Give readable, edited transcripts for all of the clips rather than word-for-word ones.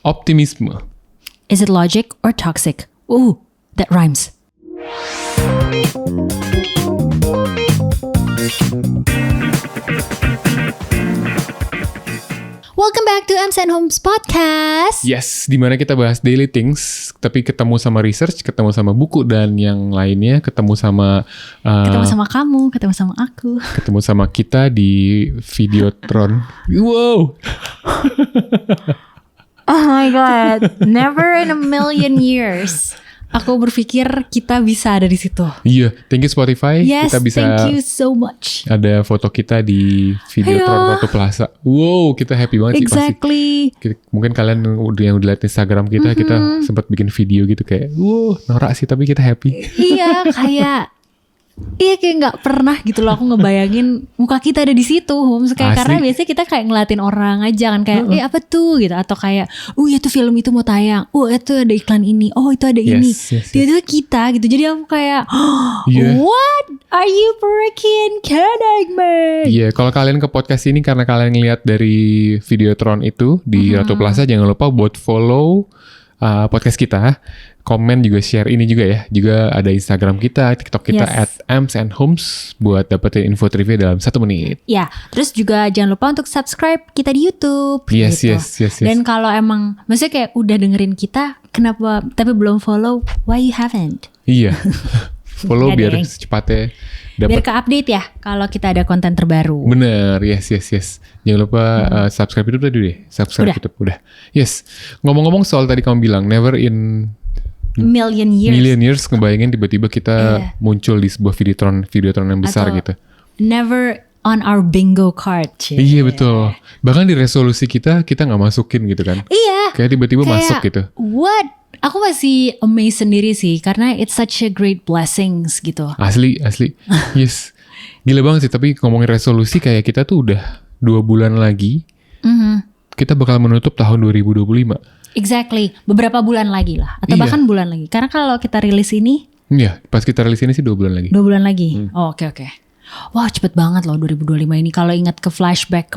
Optimisme. Is it logic or toxic? Ooh, that rhymes. Welcome back to Ems and Homes Podcast. Yes, di mana kita bahas daily things, tapi ketemu sama research, ketemu sama buku dan yang lainnya, ketemu sama kamu, ketemu sama aku, ketemu sama kita di Videotron. Wow. Oh my god, never in a million years aku berpikir kita bisa ada di situ. Iya, thank you Spotify. Yes, kita bisa, thank you so much. Ada foto kita di Videotron Ratu Plaza. Wow, kita happy banget exactly. sih pasti. Mungkin kalian yang udah lihat Instagram kita, kita sempat bikin video gitu kayak, wow, norak sih tapi kita happy. Iya, kayak nggak pernah gitu loh aku ngebayangin muka kita ada di situ, Homes. Kayak karena biasanya kita kayak ngeliatin orang aja kan, kayak apa tuh gitu, atau kayak ya tuh film itu mau tayang, itu ada iklan ini, itu ada ini, tiba-tiba kita gitu. Jadi aku kayak what are you freaking kidding me? Iya, kalau kalian ke podcast ini karena kalian ngeliat dari Videotron itu di Ratu Plaza, jangan lupa buat follow podcast kita, komen juga, share ini juga ya. Juga ada Instagram kita, TikTok kita @emsandhomes buat dapetin info trivia dalam 1 menit. Ya, terus juga jangan lupa untuk subscribe kita di YouTube. Yes. Dan kalau emang maksudnya kayak udah dengerin kita, kenapa tapi belum follow? Why you haven't? Iya. Follow biar secepatnya dapat. Biar ke-update ya kalau kita ada konten terbaru. Bener, yes. Jangan lupa subscribe YouTube tadi deh. Subscribe udah. YouTube, udah. Yes. Ngomong-ngomong soal tadi kamu bilang, never in million years ngebayangin tiba-tiba kita muncul di sebuah Videotron yang besar atau gitu. Never on our bingo card. Iya betul. Bahkan di resolusi kita gak masukin gitu kan. Iya. Kayak tiba-tiba masuk gitu. What? Aku masih amazed sendiri sih, karena it's such a great blessings gitu. Asli. Yes. Gila banget sih, tapi ngomongin resolusi kayak kita tuh udah 2 bulan lagi. Kita bakal menutup tahun 2025. Exactly. Beberapa bulan lagi lah. Atau bahkan bulan lagi. Karena kalau kita rilis ini. Iya, pas kita rilis ini sih 2 bulan lagi. 2 bulan lagi. Oke. Wah, cepet banget loh 2025 ini. Kalau ingat ke flashback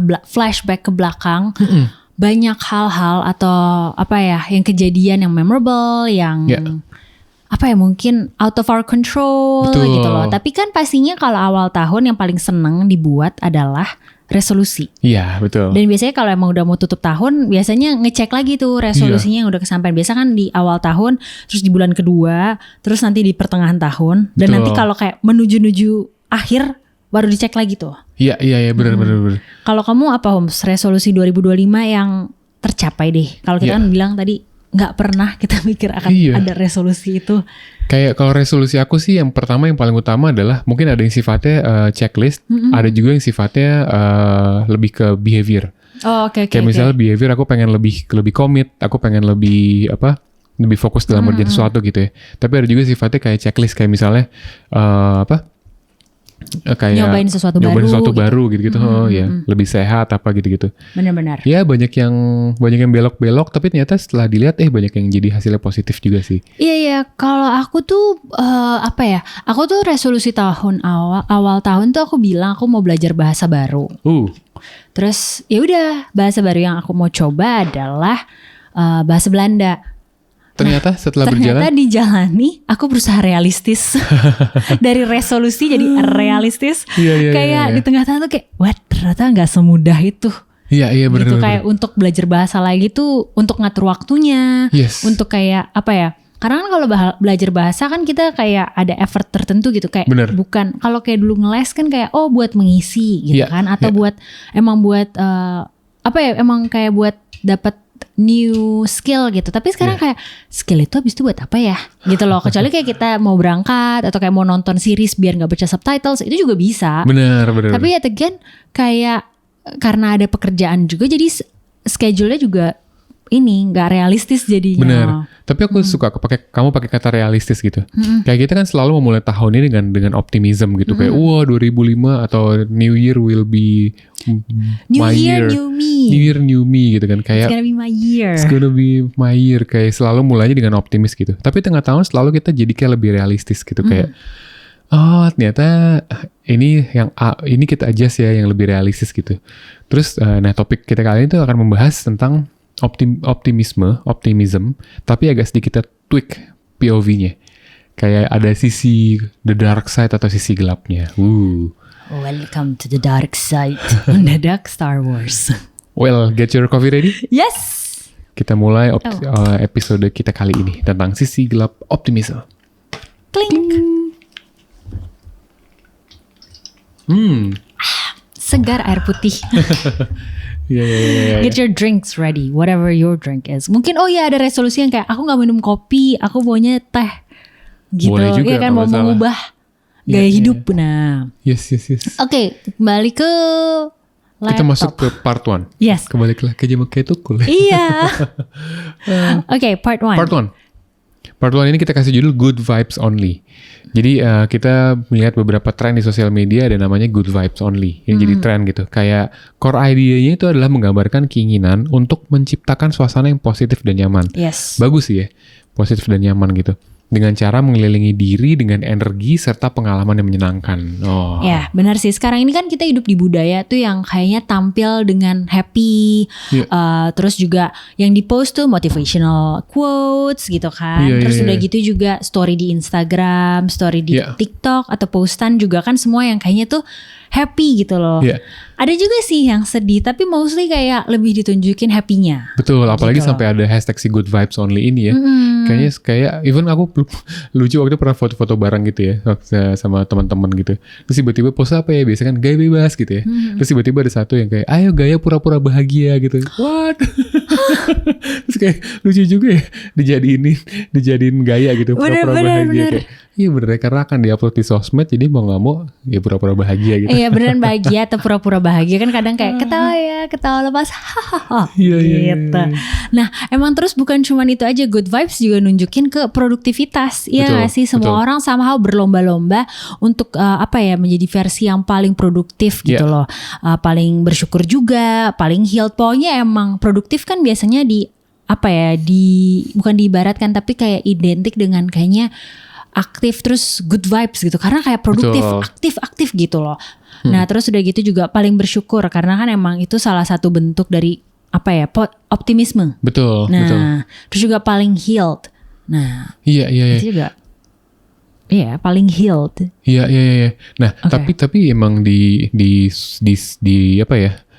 ke belakang. Banyak hal-hal atau yang kejadian yang memorable, yang mungkin out of our control. Betul. Gitu loh. Tapi kan pastinya kalau awal tahun yang paling seneng dibuat adalah resolusi. Iya, betul. Dan biasanya kalau emang udah mau tutup tahun, biasanya ngecek lagi tuh resolusinya yang udah kesampaian. Biasa kan di awal tahun, terus di bulan kedua, terus nanti di pertengahan tahun, dan nanti kalau kayak menuju akhir baru dicek lagi tuh. Iya, benar. Kalau kamu apa, Homes? Resolusi 2025 yang tercapai deh. Kalau kita kan bilang tadi nggak pernah kita mikir akan ada resolusi itu. Kayak kalau resolusi aku sih yang pertama yang paling utama adalah mungkin ada yang sifatnya checklist, ada juga yang sifatnya lebih ke behavior. Oke. Kayak misalnya behavior aku pengen lebih commit, aku pengen lebih fokus dalam ngerjain sesuatu gitu ya. Tapi ada juga sifatnya kayak checklist, kayak misalnya kayak nyobain sesuatu baru gitu. Lebih sehat apa gitu. Benar-benar. Ya banyak yang belok-belok, tapi ternyata setelah dilihat banyak yang jadi hasilnya positif juga sih. Iya. Kalau aku tuh aku tuh resolusi tahun awal tahun tuh aku bilang aku mau belajar bahasa baru. Terus ya udah, bahasa baru yang aku mau coba adalah bahasa Belanda. Ternyata setelah berjalan, dijalani, aku berusaha realistis. Dari resolusi jadi realistis. Kayak di tengah-tengah tuh kayak, what, ternyata gak semudah itu. Iya benar. Gitu, kayak untuk belajar bahasa lagi tuh, untuk ngatur waktunya. Untuk kayak, karena kan kalau belajar bahasa kan kita kayak ada effort tertentu gitu. Kayak bukan, kalau kayak dulu ngeles kan kayak, buat mengisi gitu kan. Atau buat emang kayak buat dapat new skill gitu. Tapi sekarang kayak skill itu habis itu buat apa ya gitu loh. Kecuali kayak kita mau berangkat atau kayak mau nonton series biar gak baca subtitles, itu juga bisa. Bener. Tapi ya again kayak karena ada pekerjaan juga, jadi schedule-nya juga ini nggak realistis jadinya. Bener. Tapi aku suka kamu pakai kata realistis gitu. Kayak kita kan selalu memulai tahun ini dengan optimism gitu. Kayak 2005 atau New Year will be New Year, New Me. New Year, New Me gitu kan. Kayak It's gonna be my year. It's gonna be my year. Kayak selalu mulainya dengan optimis gitu. Tapi tengah tahun selalu kita jadi kayak lebih realistis gitu. Kayak ternyata ini kita adjust ya yang lebih realistis gitu. Terus topik kita kali ini tuh akan membahas tentang optimism, tapi agak sedikit kita tweak POV-nya. Kayak ada sisi the dark side atau sisi gelapnya. Welcome to the dark side. Mendadak Star Wars. Well, get your coffee ready? Yes. Kita mulai episode kita kali ini tentang sisi gelap optimism. Klink. Segar air putih. Yeah. Get your drinks ready, whatever your drink is. Mungkin ada resolusi yang kayak aku nggak minum kopi, aku maunya teh. Gitu. Boleh juga, kan mau mengubah gaya hidup. Nah. Yes. Oke, kembali ke laptop. Kita masuk ke part 1. Yes. Kembali ke kayak tukul. Iya. Oke, part 1. Part 1 ini kita kasih judul Good Vibes Only. Jadi kita melihat beberapa tren di sosial media ada namanya Good Vibes Only. Yang jadi tren gitu. Kayak core idenya itu adalah menggambarkan keinginan untuk menciptakan suasana yang positif dan nyaman. Yes. Bagus sih ya, positif dan nyaman gitu. Dengan cara mengelilingi diri dengan energi serta pengalaman yang menyenangkan. Ya, benar sih. Sekarang ini kan kita hidup di budaya tuh yang kayaknya tampil dengan happy. Terus juga yang di-post tuh motivational quotes gitu kan. Terus udah gitu juga story di Instagram, story di TikTok atau postan juga kan semua yang kayaknya tuh happy gitu loh. Ada juga sih yang sedih, tapi mostly kayak lebih ditunjukin happy-nya. Betul, apalagi gitu sampai ada hashtag si Good Vibes Only ini ya. Kayaknya kayak even aku lucu waktu itu pernah foto-foto bareng gitu ya sama teman-teman gitu. Terus tiba-tiba pose apa ya, biasa kan gaya bebas gitu ya. Terus tiba-tiba ada satu yang kayak ayo gaya pura-pura bahagia gitu. What? Terus kayak lucu juga ya dijadiin gaya gitu, pura-pura bahagia. Iya bener, karena akan diupload di sosmed, jadi mau gak mau ya pura-pura bahagia gitu. Iya beneran bahagia atau pura-pura bahagia kan kadang kayak ketawa lepas Iya. Nah emang terus bukan cuma itu aja, good vibes juga nunjukin ke produktivitas. Iya gak sih, semua orang somehow berlomba-lomba untuk menjadi versi yang paling produktif gitu loh. Paling bersyukur juga, paling healed. Pokoknya emang produktif kan biasanya bukan diibaratkan tapi kayak identik dengan kayaknya aktif terus good vibes gitu, karena kayak produktif, aktif gitu loh. Nah terus udah gitu juga paling bersyukur karena kan emang itu salah satu bentuk dari optimisme. Betul. Terus juga paling healed. Nah iya. Itu juga paling healed. Iya. Nah tapi emang di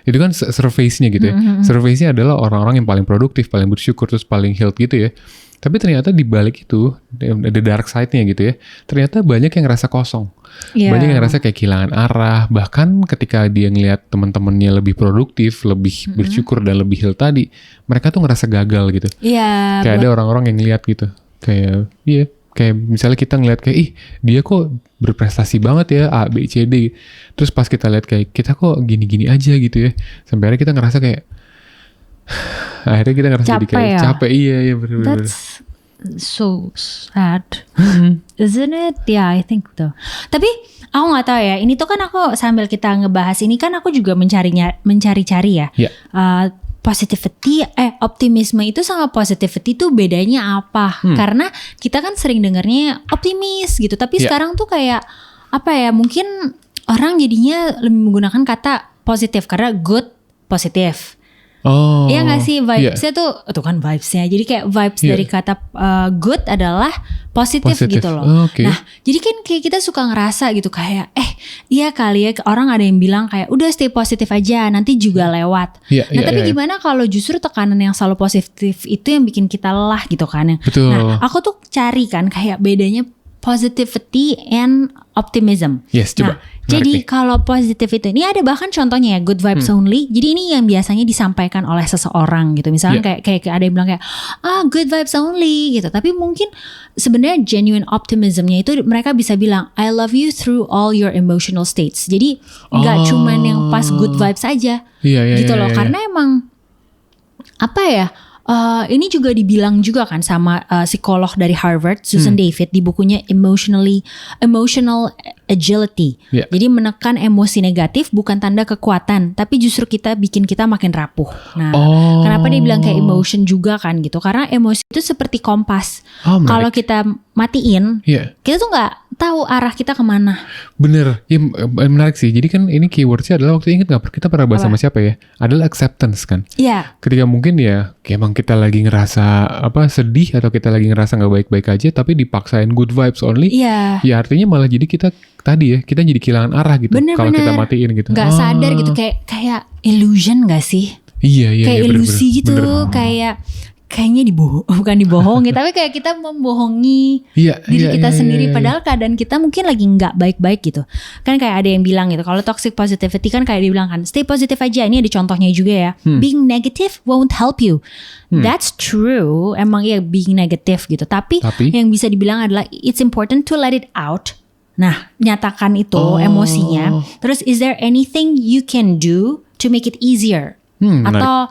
itu kan surface-nya gitu ya. Surface-nya adalah orang-orang yang paling produktif, paling bersyukur, terus paling healed gitu ya. Tapi ternyata di balik itu, ada dark side-nya gitu ya, ternyata banyak yang ngerasa kosong. Banyak yang ngerasa kayak kehilangan arah. Bahkan ketika dia ngelihat teman-temannya lebih produktif, lebih bersyukur dan lebih healed tadi, mereka tuh ngerasa gagal gitu. Kayak ada orang-orang yang ngelihat gitu. Kayak misalnya kita ngelihat kayak, dia kok berprestasi banget ya, A, B, C, D. Terus pas kita lihat kayak, kita kok gini-gini aja gitu ya. Sampai akhirnya kita ngerasa kayak, jadi kayak capek. Iya bener-bener. That's so sad. Isn't it? Yeah, I think so. Tapi aku gak tahu ya, ini tuh kan aku sambil kita ngebahas ini kan aku juga mencari-cari ya. Positivity, optimisme itu sama positivity tuh bedanya apa? Karena kita kan sering dengarnya optimis gitu, tapi sekarang tuh kayak mungkin orang jadinya lebih menggunakan kata positif karena good, positif. Iya gak sih, vibesnya tuh kan vibesnya. Jadi kayak vibes dari kata good adalah positif gitu loh. Nah jadi kan kayak kita suka ngerasa gitu kayak iya kali ya, orang ada yang bilang kayak udah stay positif aja, nanti juga lewat. Tapi gimana kalau justru tekanan yang selalu positif itu yang bikin kita lelah gitu kan. Betul. Nah aku tuh cari kan kayak bedanya positivity and optimism. Yes, coba. Jadi kalau positif itu, ini ada bahkan contohnya ya, good vibes only. Jadi ini yang biasanya disampaikan oleh seseorang gitu. Misalnya kayak ada yang bilang kayak, good vibes only gitu. Tapi mungkin sebenarnya genuine optimismnya itu mereka bisa bilang, I love you through all your emotional states. Jadi nggak cuman yang pas good vibes aja gitu loh. Karena emang ini juga dibilang juga kan sama psikolog dari Harvard, Susan David, di bukunya Emotional Agility. Jadi menekan emosi negatif bukan tanda kekuatan, tapi justru bikin kita makin rapuh. Nah, kenapa dia bilang kayak emotion juga kan gitu? Karena emosi itu seperti kompas. Kalau kita matiin, kita tuh tahu arah kita kemana. Bener, ya menarik sih. Jadi kan ini keywordsnya adalah waktu inget nggak kita pernah bahas sama siapa ya? Adalah acceptance kan. Iya. Ketika mungkin ya, kayak emang kita lagi ngerasa sedih atau kita lagi ngerasa nggak baik-baik aja, tapi dipaksain good vibes only. Iya. Ya artinya malah jadi kita tadi ya, kita jadi kehilangan arah gitu. Kalau kita matiin gitu. Nggak sadar gitu, kayak illusion nggak sih? Iya. Kayak ilusi gitu, bener. kayaknya bukan dibohongi, tapi kayak kita membohongi diri kita sendiri. Padahal keadaan kita mungkin lagi nggak baik-baik gitu. Kan kayak ada yang bilang gitu, kalau toxic positivity kan kayak dibilang kan, stay positive aja. Ini ada contohnya juga ya. Being negative won't help you. That's true. Emang ya being negative gitu. Tapi yang bisa dibilang adalah it's important to let it out. Nah, nyatakan itu emosinya. Terus is there anything you can do to make it easier? Atau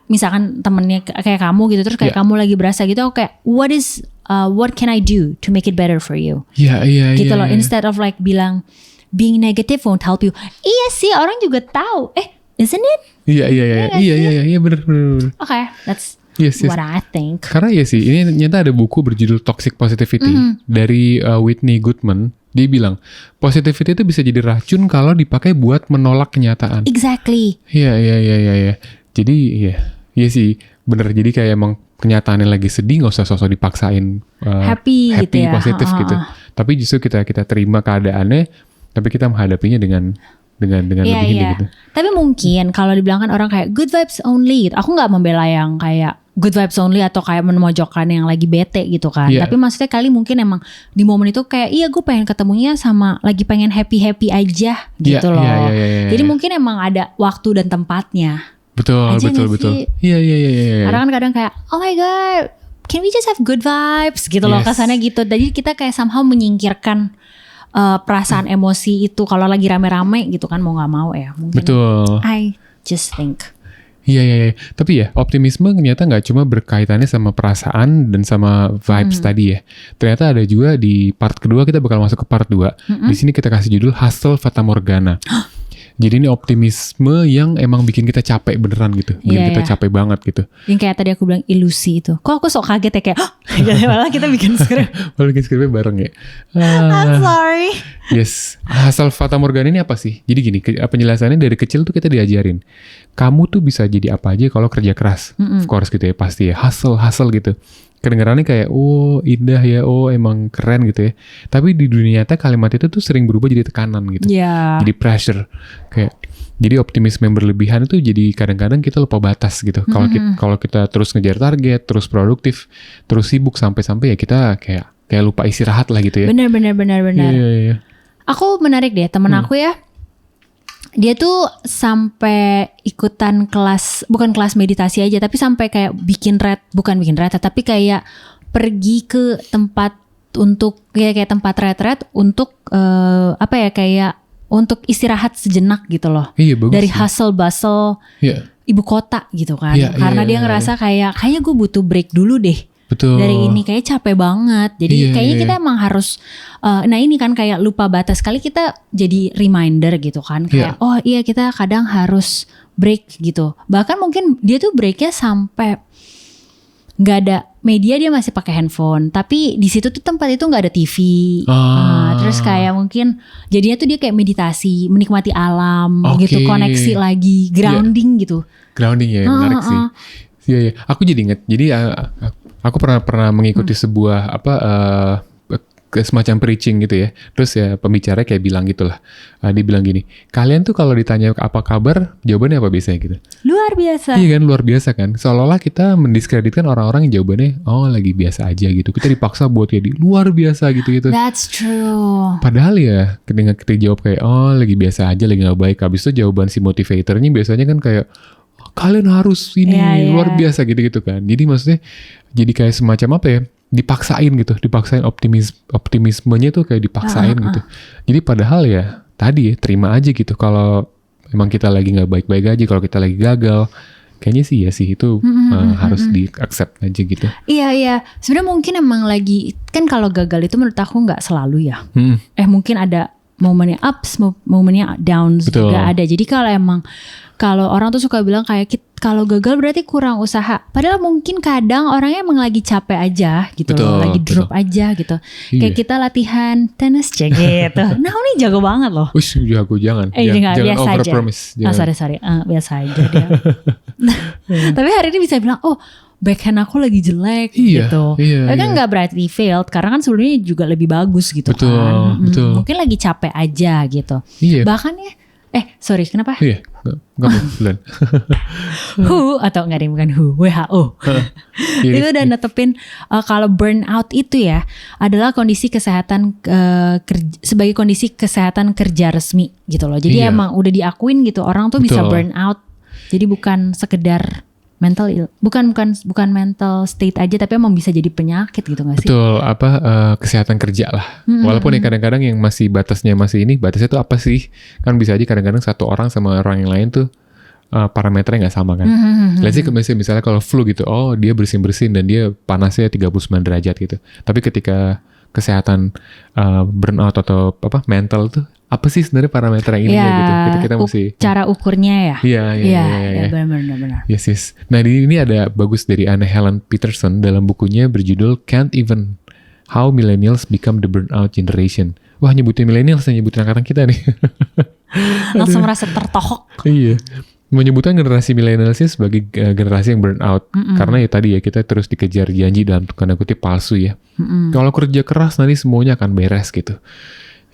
misalkan temennya kayak kamu gitu, terus kayak kamu lagi berasa gitu, kayak what can I do to make it better for you? Gitu loh. Instead of like bilang being negative won't help you. Iya sih, orang juga tahu. Isn't it? Iya bener. Okay, that's yes. what I think. Karena ya sih, ini nyata ada buku berjudul Toxic Positivity dari Whitney Goodman. Dia bilang positivity itu bisa jadi racun kalau dipakai buat menolak kenyataan. Exactly. Iya. Jadi iya sih bener. Jadi kayak emang kenyataannya lagi sedih, nggak usah sosok dipaksain happy gitu ya, positif gitu. Tapi justru kita terima keadaannya, tapi kita menghadapinya dengan lebih ini gitu. Tapi mungkin kalau dibilang kan orang kayak good vibes only gitu. Aku nggak membela yang kayak good vibes only atau kayak memojokkan yang lagi bete gitu kan. Tapi maksudnya kali mungkin emang di momen itu kayak gue pengen ketemunya sama lagi pengen happy aja gitu loh. Jadi mungkin emang ada waktu dan tempatnya. Betul. Iya. Orang kan kadang kayak oh my god, can we just have good vibes gitu loh, kesannya gitu. Jadi kita kayak somehow menyingkirkan perasaan emosi itu kalau lagi rame-rame gitu kan, mau nggak mau ya mungkin. Betul. I just think. Iya. Tapi ya optimisme ternyata nggak cuma berkaitannya sama perasaan dan sama vibes tadi ya. Ternyata ada juga di part kedua, kita bakal masuk ke part 2. Di sini kita kasih judul Hustle Fata Morgana. Jadi ini optimisme yang emang bikin kita capek beneran gitu. Bikin kita capek banget gitu. Yang kayak tadi aku bilang ilusi itu. Kok aku sok kaget ya kayak malah kita bikin skrip. Malah bikin skripnya bareng ya. I'm sorry. Yes. Hustle Fata Morgana ini apa sih? Jadi gini, penjelasannya dari kecil tuh kita diajarin. Kamu tuh bisa jadi apa aja kalau kerja keras. Of course gitu ya, pasti ya. Hustle gitu. Kedengarannya kayak indah ya, emang keren gitu ya. Tapi di dunia nyata kalimat itu tuh sering berubah jadi tekanan gitu. Jadi pressure. Jadi optimisme yang berlebihan itu jadi kadang-kadang kita lupa batas gitu. Kalau kita terus ngejar target, terus produktif, terus sibuk sampai-sampai ya kita kayak lupa istirahat lah gitu ya. Benar. Iya. Aku menarik deh, temen aku ya. Dia tuh sampai ikutan bukan kelas meditasi aja, tapi sampai kayak bukan bikin retret, tapi kayak pergi ke tempat untuk kayak tempat retret untuk kayak untuk istirahat sejenak gitu loh. Iya, bagus. Dari hustle bustle ibu kota gitu kan. Karena dia ngerasa kayaknya gue butuh break dulu deh. Betul. Dari ini kayak capek banget. Jadi kayaknya kita emang harus ini kan kayak lupa batas. Kali kita jadi reminder gitu kan. Kayak kita kadang harus break gitu. Bahkan mungkin dia tuh breaknya sampai nggak ada media, dia masih pakai handphone. Tapi di situ tuh tempat itu nggak ada TV. Terus kayak mungkin jadinya tuh dia kayak meditasi, menikmati alam gitu, koneksi lagi, grounding gitu. Grounding ya, menarik sih. Iya. Aku jadi inget. Jadi aku pernah mengikuti sebuah semacam preaching gitu ya. Terus ya pembicara kayak bilang gitulah. Dia bilang gini, kalian tuh kalau ditanya apa kabar, jawabannya apa biasanya gitu? Luar biasa. Iya kan, luar biasa kan. Seolah-olah kita mendiskreditkan orang-orang yang jawabannya lagi biasa aja gitu. Kita dipaksa buat jadi luar biasa gitu. That's true. Padahal ya ketika kita jawab kayak lagi biasa aja, lagi gak baik. Habis itu jawaban si motivatornya biasanya kan kayak kalian harus ini luar biasa gitu kan. Jadi maksudnya jadi kayak semacam apa ya, dipaksain optimismenya tuh kayak dipaksain gitu. Jadi padahal ya tadi terima aja gitu. Kalau emang kita lagi nggak baik-baik aja, kalau kita lagi gagal, kayaknya sih itu harus di-accept aja gitu. Iya. Sebenarnya mungkin emang lagi kan kalau gagal itu menurut aku nggak selalu ya. Mungkin ada momennya ups, momennya downs. Betul. Juga ada. Jadi kalau orang tuh suka bilang kayak kalau gagal berarti kurang usaha. Padahal mungkin kadang orangnya emang lagi capek aja gitu loh, lagi drop aja gitu. Kayak kita latihan tenis gitu. Nah ini jago banget loh. Wih jago, jangan over promise. Sorry, biasa aja dia. Tapi hari ini bisa bilang, oh backhand aku lagi jelek gitu. Tapi kan nggak berarti failed, karena kan sebelumnya juga lebih bagus gitu kan. Betul. Mungkin lagi capek aja gitu. Bahkan ya, sorry kenapa? Kamu bulan. WHO atau enggak deh, bukan WHO. Itu udah netepin kalau burnout itu ya adalah kondisi kesehatan sebagai kondisi kesehatan kerja resmi gitu loh. Jadi emang udah diakuin gitu orang tuh bisa burnout. Jadi bukan sekedar mental bukan mental state aja, tapi emang bisa jadi penyakit gitu nggak sih? Betul, kesehatan kerja lah. Walaupun ya kadang-kadang yang masih batasnya tuh apa sih? Kan bisa aja kadang-kadang satu orang sama orang yang lain tuh parameternya nggak sama kan. Let's say misalnya kalau flu gitu, oh dia bersin-bersin dan dia panasnya 39 derajat gitu. Tapi ketika kesehatan burnout atau mental tuh apa sih sebenarnya parameter yang ini gitu? Kita mesti cara ukurnya ya. Iya, benar. Yes. Nah ini ada bagus dari Anne Helen Peterson dalam bukunya berjudul Can't Even How Millennials Become the Burnout Generation. Wah nyebutin millennials, nyebutin angkatan kita nih. Langsung merasa tertohok. Iya. Menyebutkan generasi millennialsnya sebagai generasi yang burnout. Karena ya tadi ya kita terus dikejar janji dalam tanda kutip palsu ya. Kalau kerja keras nanti semuanya akan beres gitu.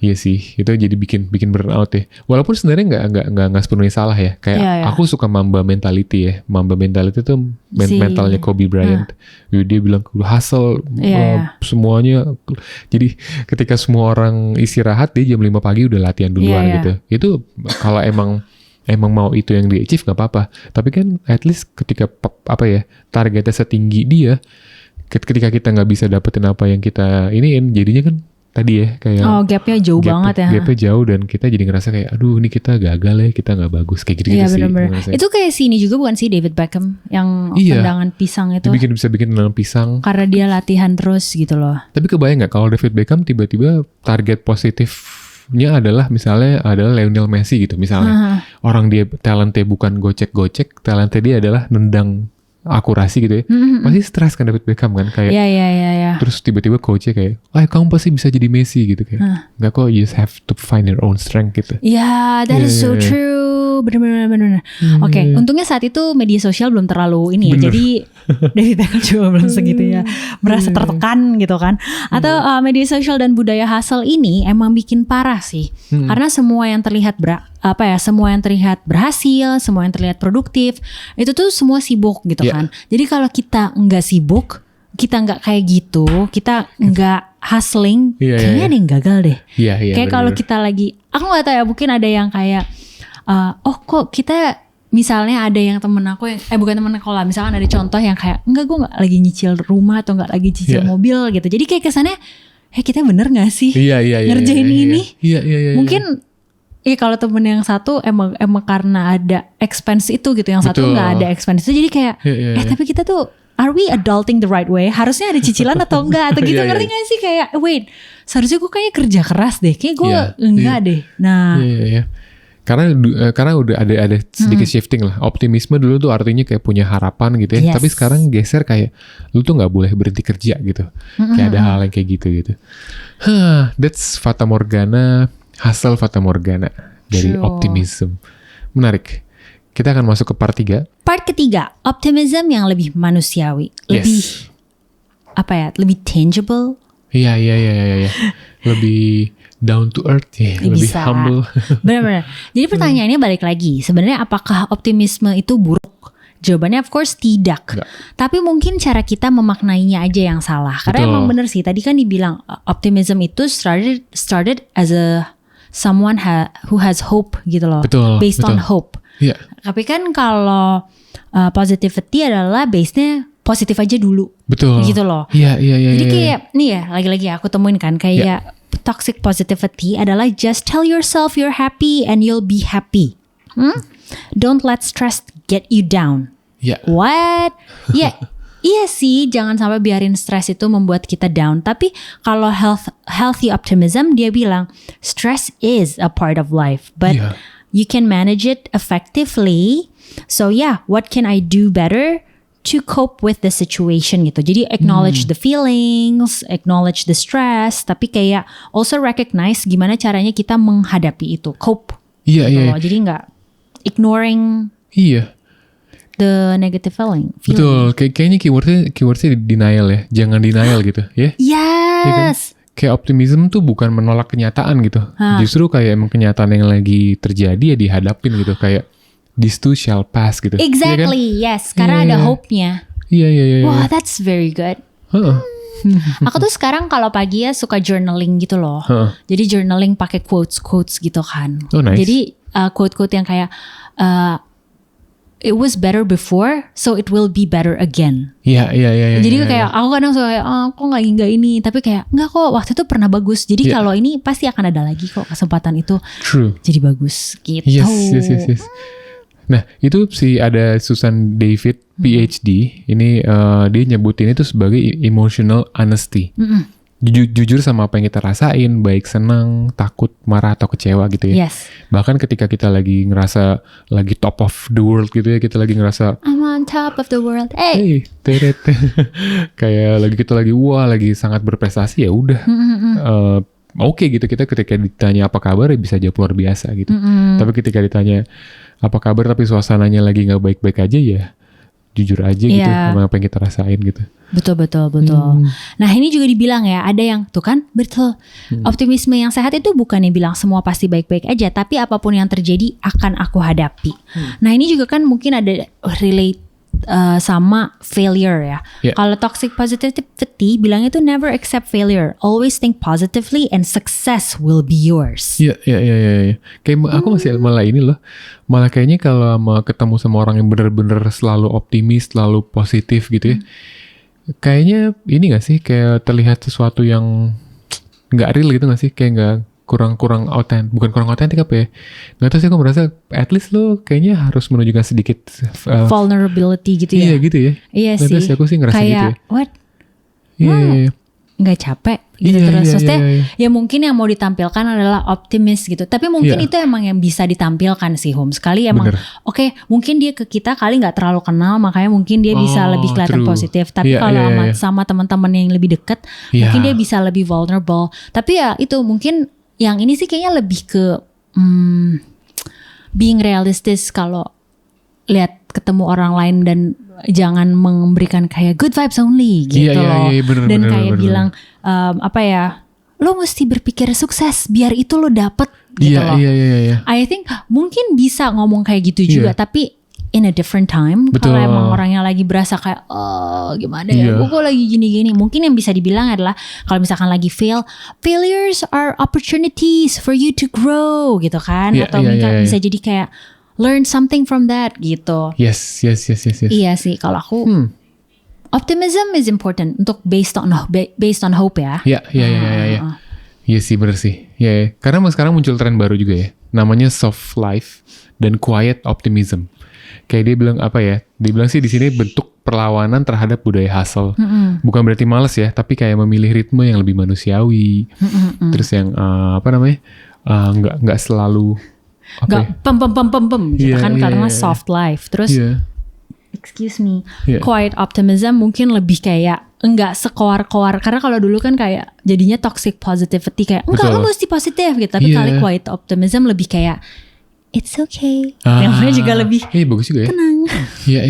Iya sih, itu jadi bikin burnout ya. Walaupun sebenarnya nggak sepenuhnya salah ya. Kayak aku suka Mamba mentality ya. Mamba mentality itu mentalnya Kobe Bryant. Dia bilang hustle semuanya. Jadi ketika semua orang istirahat dia jam 5 pagi udah latihan duluan gitu. Itu kalau emang mau itu yang di-achieve gak apa-apa. Tapi kan at least ketika targetnya setinggi dia, ketika kita gak bisa dapetin apa yang kita iniin, jadinya kan tadi ya kayak gapnya jauh banget ya. Gapnya jauh dan kita jadi ngerasa kayak aduh ini kita gagal ya, kita gak bagus kayak gitu-gitu sih. Bener-bener. Itu kayak sini juga bukan sih David Beckham yang tendangan pisang itu. Bisa bikin tendangan pisang. Karena dia latihan terus gitu loh. Tapi kebayang gak kalau David Beckham tiba-tiba target positifnya adalah Lionel Messi gitu misalnya. Orang dia talentnya bukan gocek-gocek, talentnya dia adalah nendang akurasi gitu ya. Pasti stres kan David Beckham kan kayak. Iya. Terus tiba-tiba coachnya kayak, kamu pasti bisa jadi Messi gitu kayak. Enggak kok, you just have to find your own strength gitu. That is so true. Bener. Oke, untungnya saat itu media sosial belum terlalu ini ya. Jadi David Beckham juga belum segitu ya. Merasa tertekan gitu kan. Atau media sosial dan budaya hustle ini emang bikin parah sih. Karena semua yang terlihat semua yang terlihat berhasil, semua yang terlihat produktif, itu tuh semua sibuk gitu kan. Jadi kalau kita nggak sibuk, kita nggak kayak gitu, kita nggak hustling, kayaknya ada yang gagal deh. Kayak kalau kita lagi, aku nggak tahu ya, mungkin ada yang kayak, kok kita misalnya ada yang temen aku yang, bukan temen aku lah, misalkan ada contoh yang kayak, enggak gue nggak lagi nyicil rumah atau nggak lagi cicil mobil gitu. Jadi kayak kesannya, kita bener nggak sih ngerjain ini? Mungkin kalau temen yang satu emang karena ada expense itu gitu, yang satu nggak ada expense itu, jadi kayak tapi kita tuh are we adulting the right way? Harusnya ada cicilan atau enggak atau gitu, ngerti nggak sih? Kayak wait, seharusnya gue kayaknya kerja keras deh, kayak gue enggak deh. Nah, karena udah ada sedikit shifting lah. Optimisme dulu tuh artinya kayak punya harapan gitu ya. Tapi sekarang geser kayak lu tuh nggak boleh berhenti kerja gitu. Kayak ada hal yang kayak gitu. That's Fata Morgana. Hustle Fata Morgana dari optimism. Menarik. Kita akan masuk ke part 3. Part ketiga, optimism yang lebih manusiawi, lebih lebih tangible. Iya. Lebih down to earth ya, lebih humble. Benar-benar. Jadi pertanyaannya balik lagi, sebenarnya apakah optimisme itu buruk? Jawabannya of course tidak. Tapi mungkin cara kita memaknainya aja yang salah. Karena emang bener sih, tadi kan dibilang optimism itu started as someone who has hope gitu loh. Based on hope. Tapi kan kalau positivity adalah base-nya positif aja dulu. Gitu loh. Jadi kayak nih ya, lagi-lagi aku temuin kan kayak toxic positivity adalah just tell yourself you're happy and you'll be happy. Don't let stress get you down. What? Iya sih, jangan sampai biarin stres itu membuat kita down. Tapi kalau healthy optimism, dia bilang stress is a part of life, but you can manage it effectively So yeah, what can I do better to cope with the situation gitu. Jadi acknowledge the feelings, acknowledge the stress, tapi kayak also recognize gimana caranya kita menghadapi itu, cope. Iya, gitu iya. loh. Jadi nggak ignoring Iya. the negative feeling. Betul, kayaknya keywordnya denial ya. Jangan denial gitu ya. Yes. Kayak optimism tuh bukan menolak kenyataan gitu. Justru kayak emang kenyataan yang lagi terjadi ya dihadapin gitu. Kayak this too shall pass gitu. Exactly, Iya kan? yes. Karena ada hope-nya. Iya. Wah, that's very good. Aku tuh sekarang kalau pagi ya suka journaling gitu loh. Jadi journaling pakai quotes gitu kan. Oh, nice. Jadi quote-quote yang kayak it was better before, so it will be better again. Iya. Jadi kayak aku kadang suka kayak aku nggak ini, tapi kayak nggak kok waktu itu pernah bagus. Jadi kalau ini pasti akan ada lagi kok kesempatan itu. True. Jadi bagus gitu. Yes. Nah itu ada Susan David PhD. Ini dia nyebutin itu sebagai emotional honesty. Jujur sama apa yang kita rasain, baik senang, takut, marah atau kecewa gitu ya. Yes. Bahkan ketika kita lagi ngerasa lagi top of the world gitu ya, kita lagi ngerasa I'm on top of the world. hey teret. Kayak kita lagi sangat berprestasi ya udah. Oke gitu, kita ketika ditanya apa kabar ya bisa jawab luar biasa gitu. Tapi ketika ditanya apa kabar tapi suasananya lagi nggak baik-baik aja ya jujur aja gitu sama apa yang kita rasain gitu. Betul. Nah ini juga dibilang ya, ada yang tuh kan betul. Optimisme yang sehat itu bukannya bilang semua pasti baik-baik aja, tapi apapun yang terjadi akan aku hadapi. Nah ini juga kan mungkin ada relate sama failure ya. Kalau toxic positivity bilangnya tuh never accept failure, always think positively and success will be yours. Iya. Kayak aku masih malah kayaknya kalau ketemu sama orang yang bener-bener selalu optimis, selalu positif gitu ya. Kayaknya ini gak sih kayak terlihat sesuatu yang nggak real gitu gak sih, kayak nggak kurang autentik, bukan kurang autentik apa ya, nggak tahu sih, aku merasa at least lo kayaknya harus menunjukkan sedikit vulnerability gitu ya. Iya gitu ya. Iya sih. Aku sih ngerasa kayak, gitu ya. What? Iya. Nggak capek gitu terus. Maksudnya ya mungkin yang mau ditampilkan adalah optimis gitu. Tapi mungkin itu emang yang bisa ditampilkan sih Home. Sekali emang oke, mungkin dia ke kita kali nggak terlalu kenal, makanya mungkin dia bisa lebih kelihatan positif. Tapi kalau sama teman-teman yang lebih dekat, mungkin dia bisa lebih vulnerable. Tapi ya itu mungkin yang ini sih kayaknya lebih ke being realistis kalau lihat ketemu orang lain dan jangan memberikan kayak good vibes only gitu loh. Dan kayak bilang apa ya, lo mesti berpikir sukses biar itu lo dapet gitu loh. Iya. I think mungkin bisa ngomong kayak gitu juga, tapi in a different time. Kalau emang orangnya lagi berasa kayak gimana ya, gue kok lagi gini-gini, mungkin yang bisa dibilang adalah kalau misalkan lagi failures are opportunities for you to grow gitu kan. Atau bisa jadi kayak learn something from that gitu. Yes. Iya sih kalau aku optimism is important untuk based on hope ya. Iya. Iya sih, bener sih. Iya. Karena sekarang muncul tren baru juga ya, namanya soft life dan quiet optimism. Kayak dia bilang apa ya? Dia bilang sih di sini bentuk perlawanan terhadap budaya hustle. Bukan berarti males ya, tapi kayak memilih ritme yang lebih manusiawi. Terus yang nggak selalu nggak pem gitu kan, karena soft life. Terus excuse me, quiet optimism mungkin lebih kayak enggak sekoar-koar, karena kalau dulu kan kayak jadinya toxic positivity kayak enggak lo mesti positif gitu, tapi kali quiet optimism lebih kayak it's okay. Namanya juga lebih bagus juga ya. Tenang. Iya.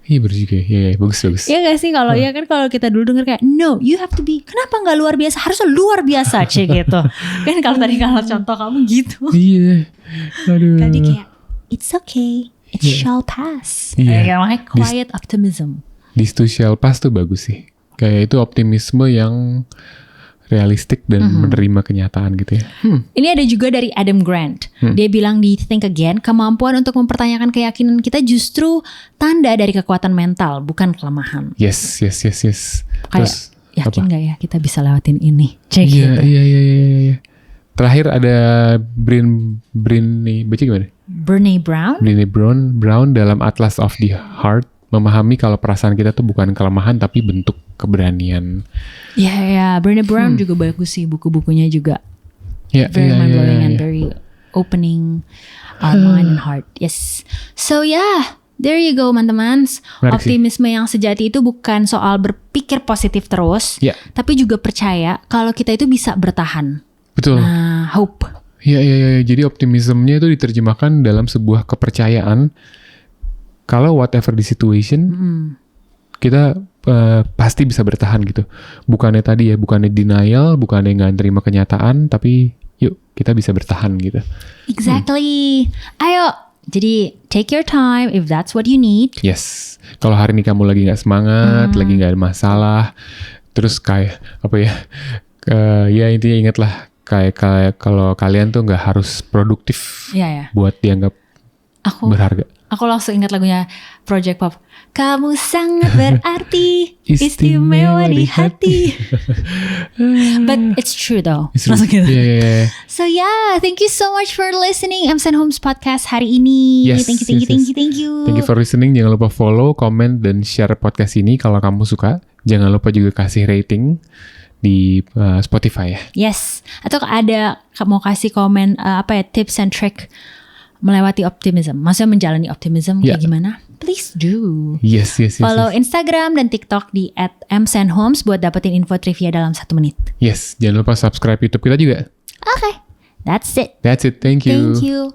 Iya bener juga. Iya bagus. Iya gak sih kalau kan kalau kita dulu denger kayak no, you have to be, kenapa nggak luar biasa? Harusnya luar biasa gitu. Kan kalau tadi kalau contoh kamu gitu. Iya. Aduh. Tadi kayak it's okay, it shall pass. Kayak namanya quiet optimism. This too shall pass tuh bagus sih. Kayak itu optimisme yang realistik dan menerima kenyataan gitu ya. Ini ada juga dari Adam Grant. Dia bilang di Think Again, kemampuan untuk mempertanyakan keyakinan kita justru tanda dari kekuatan mental, bukan kelemahan. Yes. Kayak yakin gak ya kita bisa lewatin ini? Iya. Terakhir ada baca gimana? Brené Brown dalam Atlas of the Heart, memahami kalau perasaan kita tuh bukan kelemahan tapi bentuk keberanian. Ya, Brené Brown juga bagus sih, buku-bukunya juga. Very mind blowing and very opening. our mind and heart. Yes. So yeah, there you go teman-teman. Optimisme yang sejati itu bukan soal berpikir positif terus, tapi juga percaya kalau kita itu bisa bertahan. Betul. Nah, hope. Iya. Jadi optimismenya itu diterjemahkan dalam sebuah kepercayaan kalau whatever the situation, kita pasti bisa bertahan gitu. Bukannya denial, bukannya nggak terima kenyataan, tapi yuk kita bisa bertahan gitu. Exactly. Ayo, jadi take your time if that's what you need. Yes. Kalau hari ini kamu lagi nggak semangat, lagi nggak ada masalah, terus kayak apa ya? Ya intinya ingatlah kayak kalau kalian tuh nggak harus produktif buat dianggap berharga. Aku langsung ingat lagunya Project Pop. Kamu sangat berarti, istimewa di hati. But it's true though. It's true. Gitu. Yeah. So yeah, thank you so much for listening M. Homes Podcast hari ini. Yes, Thank you. Thank you for listening. Jangan lupa follow, comment, dan share podcast ini kalau kamu suka. Jangan lupa juga kasih rating di Spotify ya. Yes. Atau ada mau kasih komen tips and trick melewati optimism, maksudnya menjalani optimism kayak gimana? Please do. Yes. Follow Instagram dan TikTok di @msenhomes buat dapetin info trivia dalam 1 menit. Yes, jangan lupa subscribe YouTube kita juga. Okay, that's it. Thank you. Thank you.